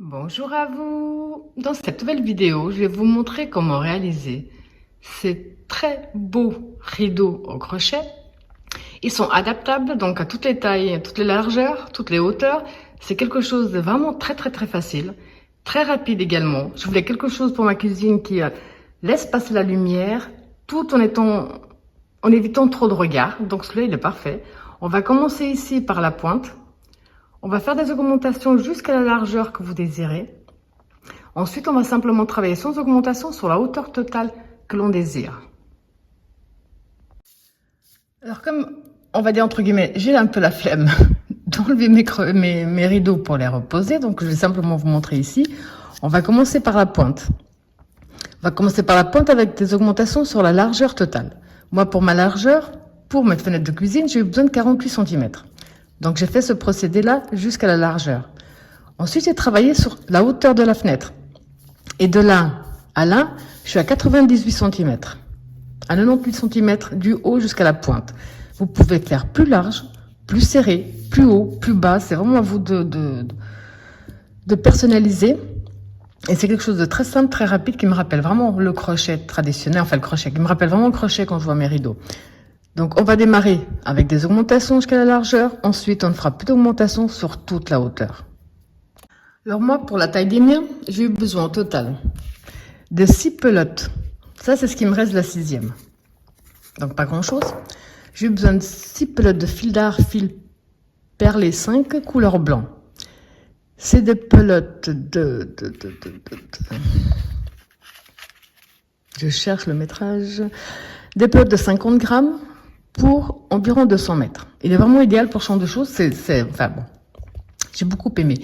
Bonjour à vous! Dans cette nouvelle vidéo, je vais vous montrer comment réaliser ces très beaux rideaux au crochet. Ils sont adaptables donc à toutes les tailles, toutes les largeurs, toutes les hauteurs. C'est quelque chose de vraiment très facile, très rapide également. Je voulais quelque chose pour ma cuisine qui laisse passer la lumière tout en évitant trop de regards. Donc celui-là, il est parfait. On va commencer ici par la pointe. On va faire des augmentations jusqu'à la largeur que vous désirez. Ensuite, on va simplement travailler sans augmentation sur la hauteur totale que l'on désire. Alors comme, on va dire entre guillemets, j'ai un peu la flemme d'enlever mes rideaux pour les reposer, donc je vais simplement vous montrer ici. On va commencer par la pointe. On va commencer par la pointe avec des augmentations sur la largeur totale. Moi, pour ma largeur, pour mes fenêtres de cuisine, j'ai eu besoin de 48 cm. Donc j'ai fait ce procédé-là jusqu'à la largeur. Ensuite, j'ai travaillé sur la hauteur de la fenêtre. Et de là à là, je suis à 98 cm. À 98 cm du haut jusqu'à la pointe. Vous pouvez faire plus large, plus serré, plus haut, plus bas. C'est vraiment à vous de personnaliser. Et c'est quelque chose de très simple, très rapide, qui me rappelle vraiment le crochet traditionnel. Enfin, le crochet, qui me rappelle vraiment le crochet quand je vois mes rideaux. Donc, on va démarrer avec des augmentations jusqu'à la largeur. Ensuite, on ne fera plus d'augmentation sur toute la hauteur. Alors moi, pour la taille des miens, j'ai eu besoin au total de 6 pelotes. Ça, c'est ce qui me reste de la 6e. Donc, pas grand-chose. J'ai eu besoin de 6 pelotes de fil d'art, fil perlé 5, couleur blanc. C'est des pelotes Je cherche le métrage. Des pelotes de 50 grammes. Pour environ 200 mètres. Il est vraiment idéal pour ce genre de choses. Enfin bon, j'ai beaucoup aimé.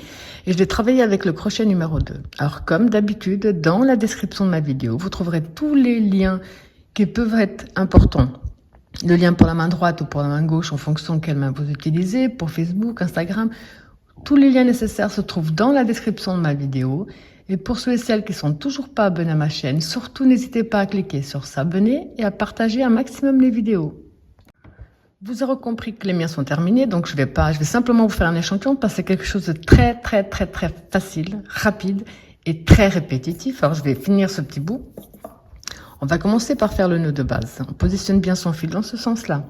Et je l'ai travaillé avec le crochet numéro 2. Alors comme d'habitude, dans la description de ma vidéo, vous trouverez tous les liens qui peuvent être importants. Le lien pour la main droite ou pour la main gauche en fonction de quelle main vous utilisez, pour Facebook, Instagram. Tous les liens nécessaires se trouvent dans la description de ma vidéo. Et pour ceux et celles qui sont toujours pas abonnés à ma chaîne, surtout n'hésitez pas à cliquer sur s'abonner et à partager un maximum les vidéos. Vous aurez compris que les miens sont terminés, donc je vais simplement vous faire un échantillon parce que c'est quelque chose de très facile, rapide et très répétitif. Alors je vais finir ce petit bout. On va commencer par faire le nœud de base. On positionne bien son fil dans ce sens-là.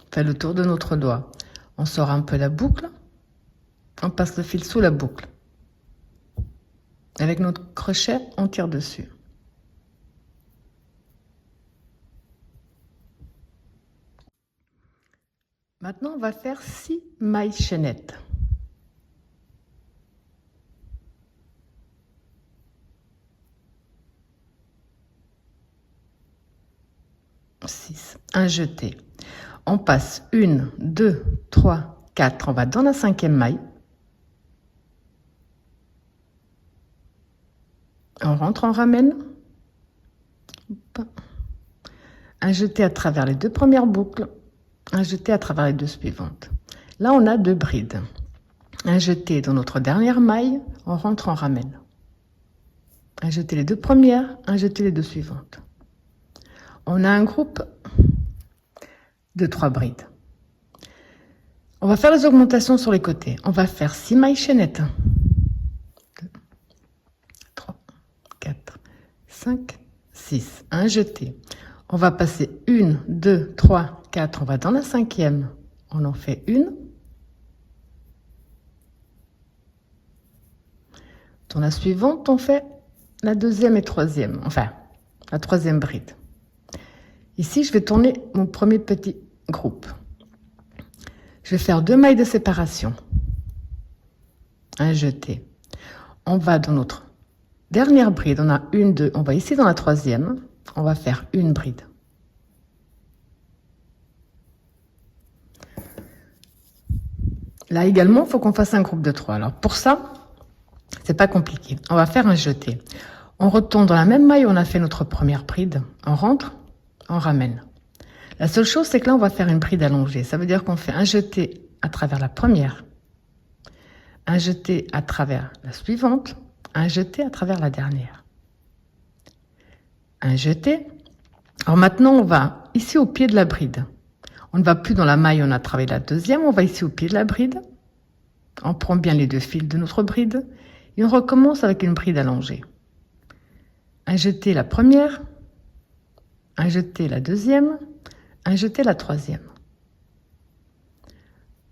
On fait le tour de notre doigt. On sort un peu la boucle. On passe le fil sous la boucle. Avec notre crochet, on tire dessus. Maintenant, on va faire 6 mailles chaînettes. Un jeté. On passe 1, 2, 3, 4. On va dans la 5e maille. On rentre, on ramène. Un jeté à travers les 2 premières boucles. Un jeté à travers les 2 suivantes. Là, on a 2 brides. Un jeté dans notre dernière maille, on rentre, on ramène. Un jeté les 2 premières, un jeté les 2 suivantes. On a un groupe de 3 brides. On va faire les augmentations sur les côtés. On va faire 6 mailles chaînettes. 2, 3, 4, 5, 6. Un jeté. On va passer 1, 2, 3, 4. On va dans la 5e. On en fait une. Dans la suivante, on fait la 2e et 3e. Enfin, la 3e bride. Ici, je vais tourner mon premier petit groupe. Je vais faire 2 mailles de séparation. Un jeté. On va dans notre dernière bride. On a 1, 2. On va ici dans la 3e. On va faire une bride. Là également, il faut qu'on fasse un groupe de 3. Alors pour ça, c'est pas compliqué. On va faire un jeté. On retourne dans la même maille où on a fait notre première bride. On rentre, on ramène. La seule chose, c'est que là, on va faire une bride allongée. Ça veut dire qu'on fait un jeté à travers la première, un jeté à travers la suivante, un jeté à travers la dernière. Un jeté. Alors maintenant, on va ici au pied de la bride. On ne va plus dans la maille, on a travaillé la 2e, on va ici au pied de la bride. On prend bien les 2 fils de notre bride Et on recommence avec une bride allongée. Un jeté la première, un jeté la deuxième, un jeté la troisième.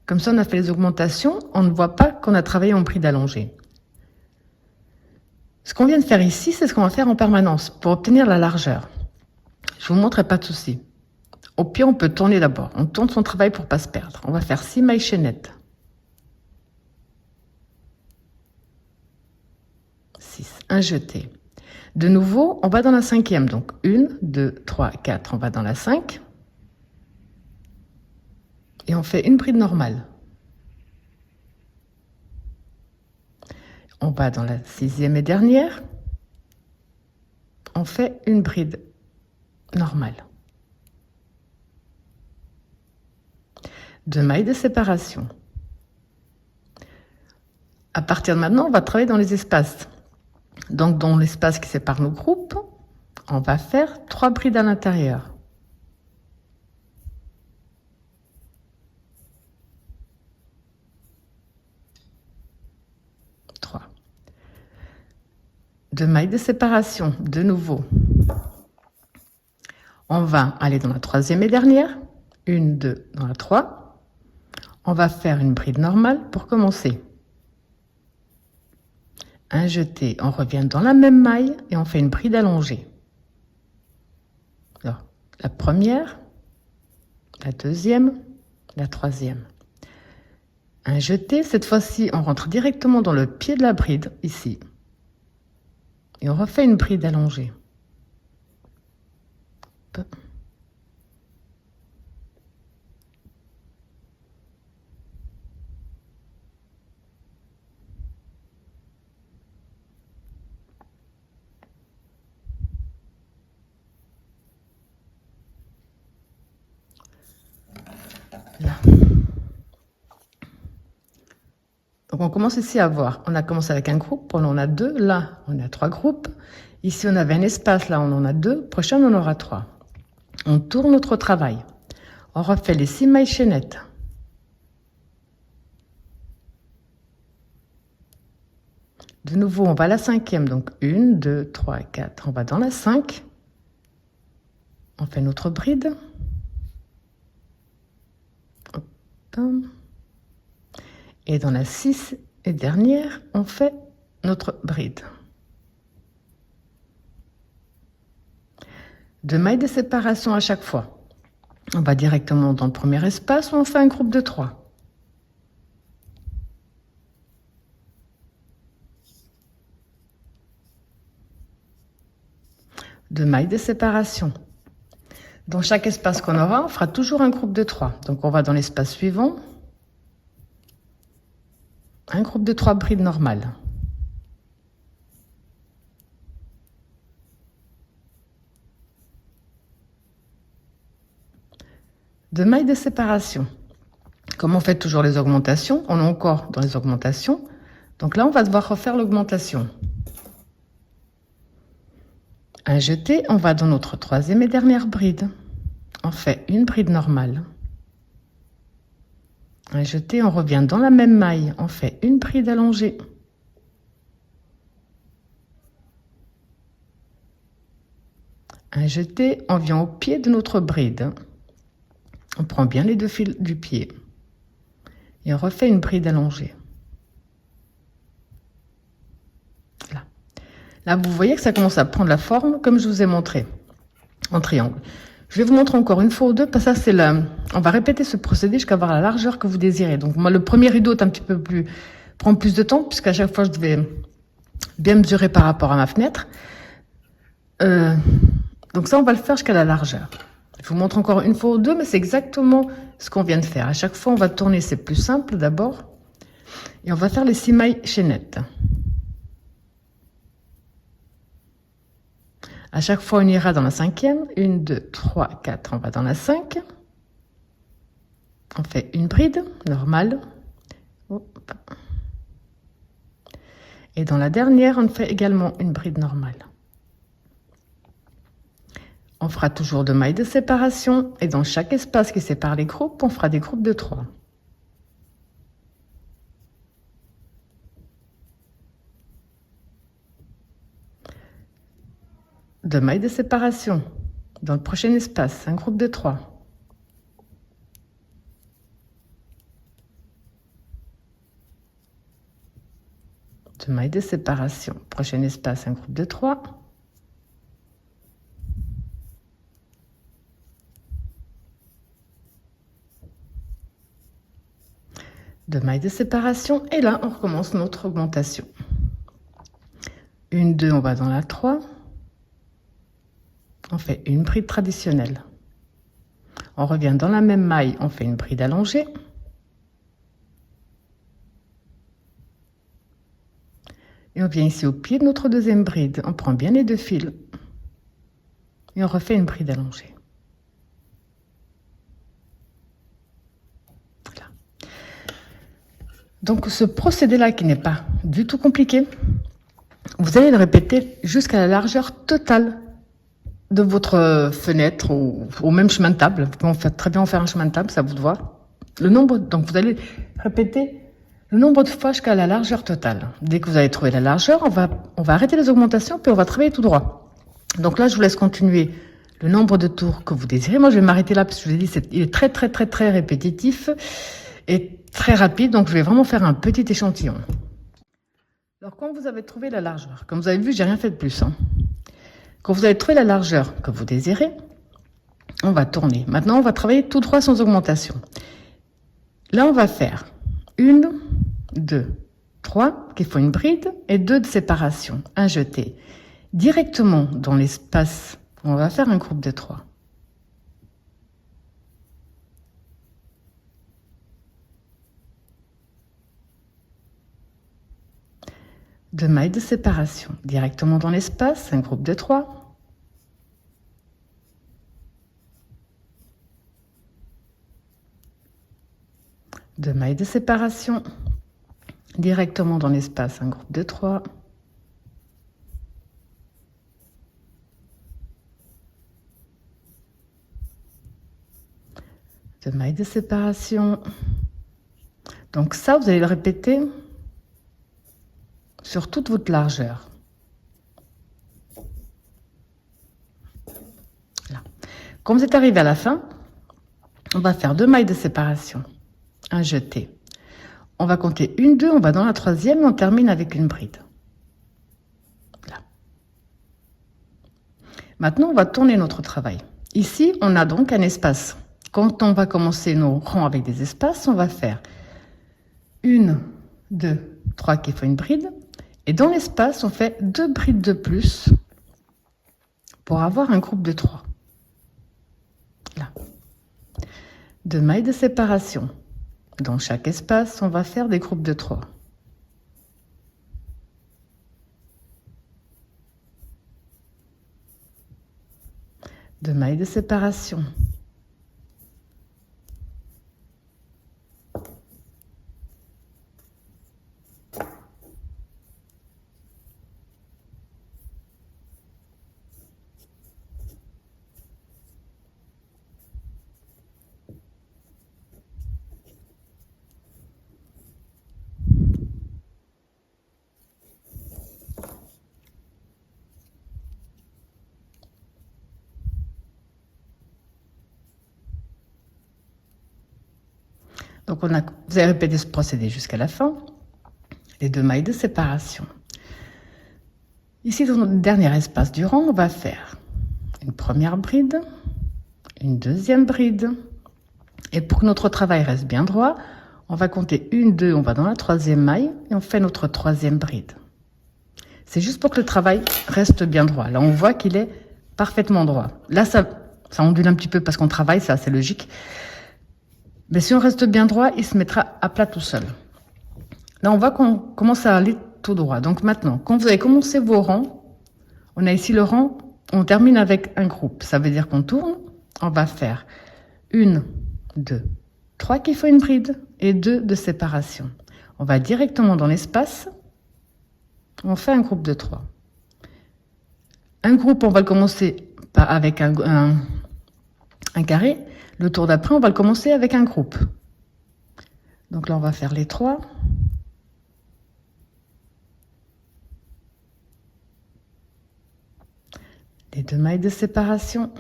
Comme ça, on a fait les augmentations, on ne voit pas qu'on a travaillé en bride allongée. Ce qu'on vient de faire ici, c'est ce qu'on va faire en permanence pour obtenir la largeur. Je vous montre, pas de souci. Au pied, on peut tourner d'abord. On tourne son travail pour pas se perdre. On va faire 6 mailles chaînettes. 6, un jeté. De nouveau, on va dans la cinquième. Donc 1, 2, 3, 4. On va dans la 5. Et on fait une bride normale. On va dans la 6e et dernière. On fait une bride normale. 2 mailles de séparation. À partir de maintenant, on va travailler dans les espaces. Donc, dans l'espace qui sépare nos groupes, on va faire 3 brides à l'intérieur. Deux mailles de séparation, de nouveau. On va aller dans la 3e et dernière. 1, 2, dans la 3. On va faire une bride normale pour commencer. Un jeté, on revient dans la même maille et on fait une bride allongée. Alors, la première, la deuxième, la troisième. Un jeté, cette fois-ci, on rentre directement dans le pied de la bride, ici. Et on refait une bride allongée. Là. Donc on commence ici à voir. On a commencé avec un groupe, on en a 2. Là, on a 3 groupes. Ici, on avait un espace, là, on en a 2. Prochain, on en aura 3. On tourne notre travail. On refait les 6 mailles chaînettes. De nouveau, on va à la 5e. Donc 1, 2, 3, 4. On va dans la 5. On fait notre bride. Hop. Et dans la 6 et dernière, on fait notre bride. 2 mailles de séparation à chaque fois. On va directement dans le premier espace où on fait un groupe de 3. Deux mailles de séparation. Dans chaque espace qu'on aura, on fera toujours un groupe de 3. Donc on va dans l'espace suivant. Un groupe de 3 brides normales. Deux mailles de séparation. Comme on fait toujours les augmentations, on est encore dans les augmentations. Donc là, on va devoir refaire l'augmentation. Un jeté, on va dans notre 3e et dernière bride. On fait une bride normale. Un jeté, on revient dans la même maille. On fait une bride allongée. Un jeté, on vient au pied de notre bride. On prend bien les 2 fils du pied. Et on refait une bride allongée. Là. Là, vous voyez que ça commence à prendre la forme comme je vous ai montré, en triangle. Je vais vous montrer encore une fois ou deux, parce que ça, c'est on va répéter ce procédé jusqu'à avoir la largeur que vous désirez. Donc, moi, le premier rideau est un petit peu plus, prend plus de temps, puisqu'à chaque fois, je devais bien mesurer par rapport à ma fenêtre. Donc ça, on va le faire jusqu'à la largeur. Je vous montre encore une fois ou deux, mais c'est exactement ce qu'on vient de faire. À chaque fois, on va tourner, c'est plus simple d'abord. Et on va faire les 6 mailles chaînettes. À chaque fois, on ira dans la 5e. 1, 2, 3, 4. On va dans la 5. On fait une bride normale. Hop. Et dans la dernière, on fait également une bride normale. On fera toujours 2 mailles de séparation. Et dans chaque espace qui sépare les groupes, on fera des groupes de 3. 2 mailles de séparation. Dans le prochain espace, un groupe de 3. Deux mailles de séparation. Prochain espace, un groupe de 3. Deux mailles de séparation. Et là, on recommence notre augmentation. Une, deux, on va dans la 3. On fait une bride traditionnelle. On revient dans la même maille, on fait une bride allongée. Et on vient ici au pied de notre deuxième bride. On prend bien les deux fils. Et on refait une bride allongée. Voilà. Donc ce procédé-là qui n'est pas du tout compliqué, vous allez le répéter jusqu'à la largeur totale de votre fenêtre ou même chemin de table. Vous pouvez très bien en faire un chemin de table, ça vous doit. Donc vous allez répéter le nombre de fois jusqu'à la largeur totale. Dès que vous avez trouvé la largeur, on va arrêter les augmentations puis on va travailler tout droit. Donc là, je vous laisse continuer le nombre de tours que vous désirez. Moi, je vais m'arrêter là parce que je vous ai dit, il est très, très, très, très répétitif et très rapide. Donc, je vais vraiment faire un petit échantillon. Alors, quand vous avez trouvé la largeur, comme vous avez vu, j'ai rien fait de plus. Quand vous avez trouvé la largeur que vous désirez, on va tourner. Maintenant, on va travailler tout droit sans augmentation. Là, on va faire 1, 2, 3, qu'il faut une bride, et 2 de séparation, un jeté. Directement dans l'espace, on va faire un groupe de 3. Deux mailles de séparation. Directement dans l'espace, un groupe de 3. Deux mailles de séparation. Directement dans l'espace, un groupe de 3. Deux mailles de séparation. Donc ça, vous allez le répéter sur toute votre largeur. Là. Quand vous êtes arrivé à la fin, on va faire 2 mailles de séparation, un jeté. On va compter 1, 2, on va dans la troisième et on termine avec une bride. Là. Maintenant, on va tourner notre travail. Ici, on a donc un espace. Quand on va commencer nos rangs avec des espaces, on va faire 1, 2, 3 qu'il faut une bride. Et dans l'espace, on fait 2 brides de plus pour avoir un groupe de 3. Là. 2 mailles de séparation. Dans chaque espace, on va faire des groupes de 3. Deux mailles de séparation. Donc vous avez répété ce procédé jusqu'à la fin. Les 2 mailles de séparation. Ici, dans notre dernier espace du rang, on va faire une première bride, une deuxième bride. Et pour que notre travail reste bien droit, on va compter 1, 2, on va dans la troisième maille et on fait notre troisième bride. C'est juste pour que le travail reste bien droit. Là, on voit qu'il est parfaitement droit. Là, ça ondule un petit peu parce qu'on travaille, ça, c'est logique. Mais si on reste bien droit, il se mettra à plat tout seul. Là, on voit qu'on commence à aller tout droit. Donc maintenant, quand vous avez commencé vos rangs, on a ici le rang, on termine avec un groupe. Ça veut dire qu'on tourne, on va faire 1, 2, 3 qu'il faut une bride et 2 de séparation. On va directement dans l'espace, on fait un groupe de 3. Un groupe, on va le commencer avec un carré. Le tour d'après, on va le commencer avec un groupe. Donc là, on va faire les 3. Les 2 mailles de séparation.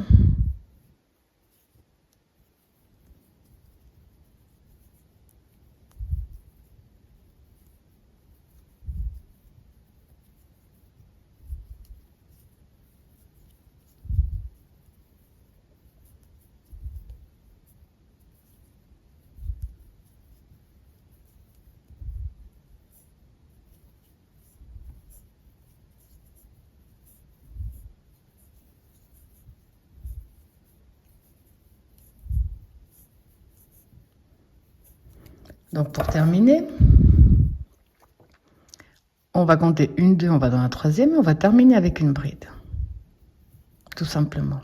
Donc pour terminer, on va compter 1, 2, on va dans la 3e et on va terminer avec une bride. Tout simplement.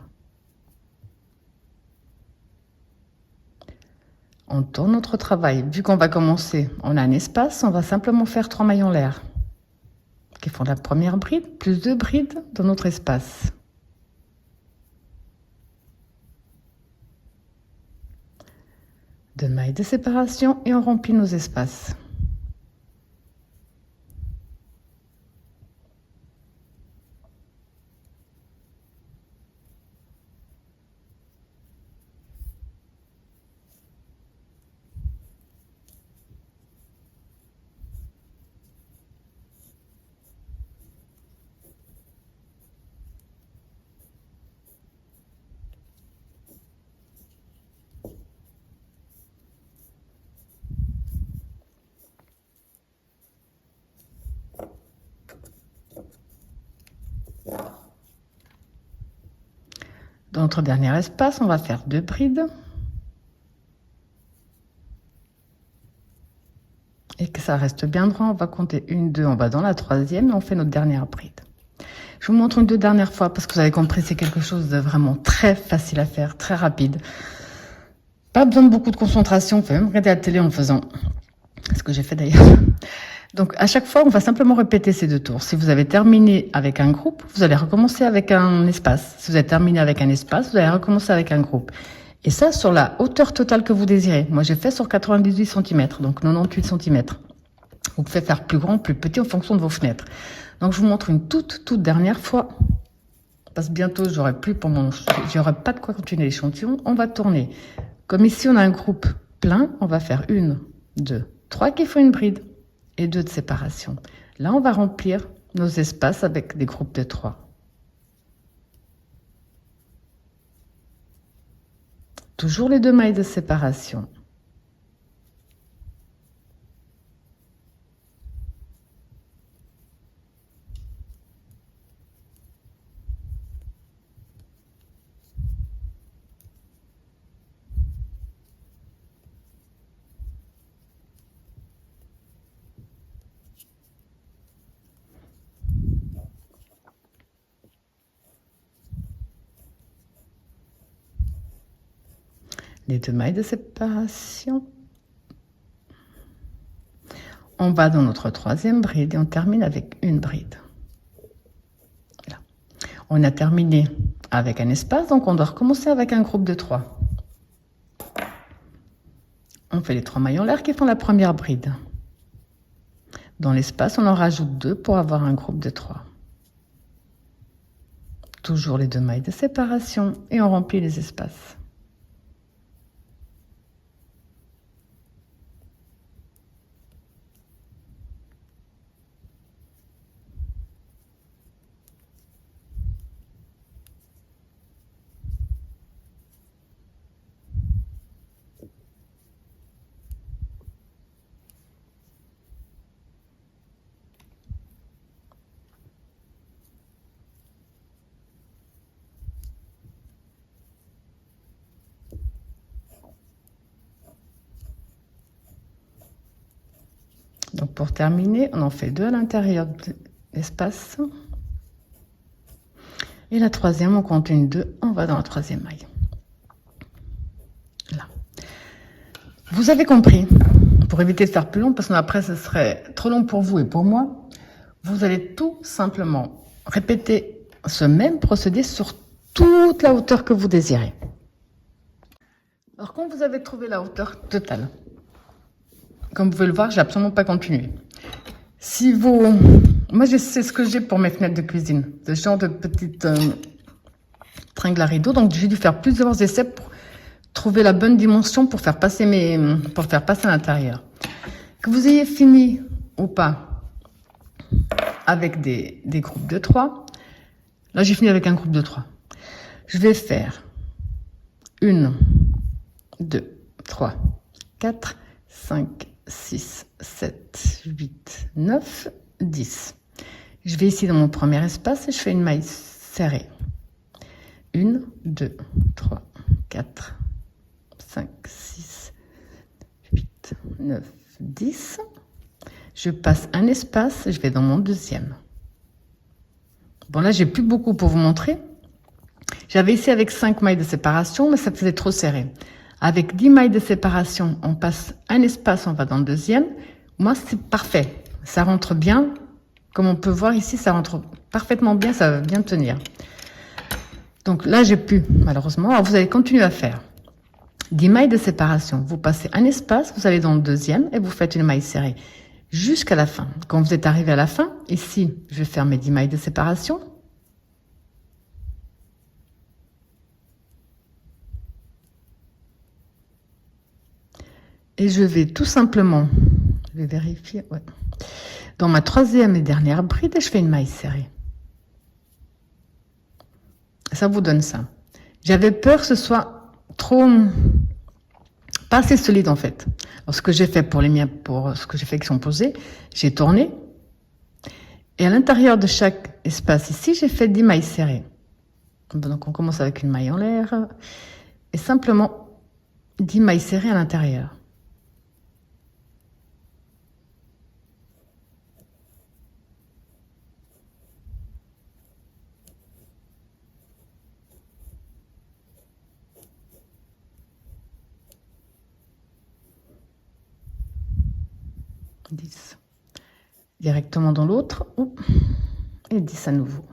On tourne notre travail. Vu qu'on va commencer, on a un espace, on va simplement faire 3 mailles en l'air qui font la première bride, plus 2 brides dans notre espace. Deux mailles de séparation et on remplit nos espaces. Dans notre dernier espace, on va faire 2 brides. Et que ça reste bien droit, on va compter 1, 2, on va dans la 3e et on fait notre dernière bride. Je vous montre une 2 dernières fois parce que vous avez compris, c'est quelque chose de vraiment très facile à faire, très rapide. Pas besoin de beaucoup de concentration, on peut même regarder la télé en faisant ce que j'ai fait d'ailleurs. Donc à chaque fois, on va simplement répéter ces 2 tours. Si vous avez terminé avec un groupe, vous allez recommencer avec un espace. Si vous avez terminé avec un espace, vous allez recommencer avec un groupe. Et ça, sur la hauteur totale que vous désirez. Moi, j'ai fait sur 98 cm, donc 98 cm. Vous pouvez faire plus grand, plus petit en fonction de vos fenêtres. Donc, je vous montre une toute dernière fois. Parce que bientôt, j'aurai pas de quoi continuer l'échantillon. On va tourner. Comme ici, on a un groupe plein, on va faire 1, 2, 3 qui font une bride et 2 de séparation. Là, on va remplir nos espaces avec des groupes de 3. Toujours les 2 mailles de séparation. Les 2 mailles de séparation. On va dans notre 3e bride et on termine avec une bride. Là. On a terminé avec un espace, donc on doit recommencer avec un groupe de 3. On fait les 3 mailles en l'air qui font la première bride. Dans l'espace, on en rajoute 2 pour avoir un groupe de 3. Toujours les 2 mailles de séparation et on remplit les espaces. Donc pour terminer, on en fait 2 à l'intérieur de l'espace. Et la 3e, on compte 1, 2, on va dans la 3e maille. Là. Vous avez compris, pour éviter de faire plus long, parce que après ce serait trop long pour vous et pour moi, vous allez tout simplement répéter ce même procédé sur toute la hauteur que vous désirez. Alors quand vous avez trouvé la hauteur totale, comme vous pouvez le voir, j'ai absolument pas continué. Si vous... Moi, je sais ce que j'ai pour mes fenêtres de cuisine. Ce genre de petites tringle à rideau. Donc j'ai dû faire plusieurs essais pour trouver la bonne dimension pour faire passer à l'intérieur. Que vous ayez fini ou pas avec des groupes de 3. Là, j'ai fini avec un groupe de 3. Je vais faire 1, 2, 3, 4, 5, 6, 7, 8, 9, 10. Je vais ici dans mon premier espace et je fais une maille serrée. 1, 2, 3, 4, 5, 6, 8, 9, 10. Je passe un espace, je vais dans mon deuxième. Bon, là, j'ai plus beaucoup pour vous montrer. J'avais ici avec 5 mailles de séparation, mais ça faisait trop serré. Avec 10 mailles de séparation, on passe un espace, on va dans le deuxième. Moi, c'est parfait. Ça rentre bien. Comme on peut voir ici, ça rentre parfaitement bien, ça va bien tenir. Donc là, j'ai pu, malheureusement. Alors, vous allez continuer à faire 10 mailles de séparation. Vous passez un espace, vous allez dans le deuxième et vous faites une maille serrée jusqu'à la fin. Quand vous êtes arrivé à la fin, ici, je vais faire mes 10 mailles de séparation. Et je vais tout simplement, je vais vérifier, ouais. Dans ma troisième et dernière bride, je fais une maille serrée. Ça vous donne ça. J'avais peur que ce soit trop, pas assez solide en fait. Alors, ce que j'ai fait pour les miens, pour ce que j'ai fait qui sont posés, j'ai tourné. Et à l'intérieur de chaque espace ici, j'ai fait 10 mailles serrées. Donc on commence avec une maille en l'air et simplement 10 mailles serrées à l'intérieur. Directement dans l'autre et 10 à nouveau.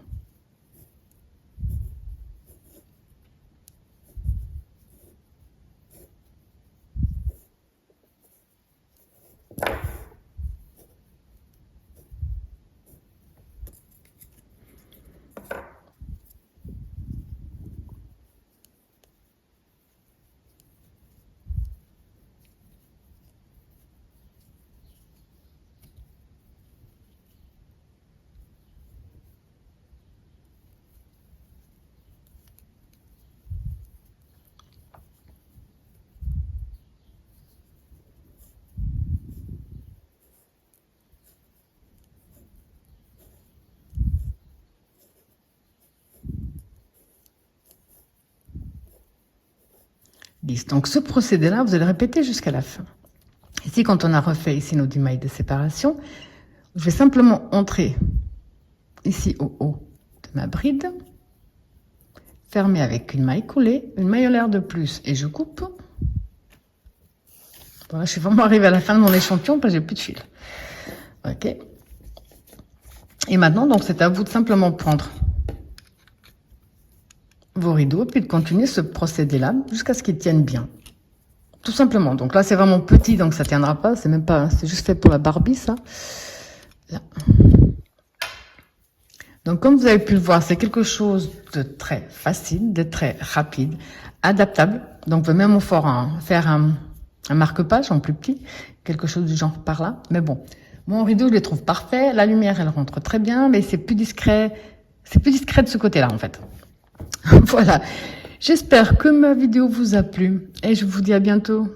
Donc ce procédé-là, vous allez répéter jusqu'à la fin. Ici, quand on a refait ici nos 10 mailles de séparation, je vais simplement entrer ici au haut de ma bride, fermer avec une maille coulée, une maille en l'air de plus et je coupe. Voilà, je suis vraiment arrivée à la fin de mon échantillon parce que j'ai plus de fil. Ok. Et maintenant, donc, c'est à vous de simplement prendre vos rideaux, puis de continuer ce procédé-là jusqu'à ce qu'ils tiennent bien. Tout simplement. Donc là, c'est vraiment petit, donc ça tiendra pas. C'est même pas, c'est juste fait pour la Barbie, ça. Là. Donc, comme vous avez pu le voir, c'est quelque chose de très facile, de très rapide, adaptable. Donc, on peut même au fort faire un marque-page en plus petit, quelque chose du genre par là. Mais bon, mon rideau, je les trouve parfait. La lumière, elle rentre très bien, mais c'est plus discret. C'est plus discret de ce côté-là, en fait. Voilà. J'espère que ma vidéo vous a plu et je vous dis à bientôt.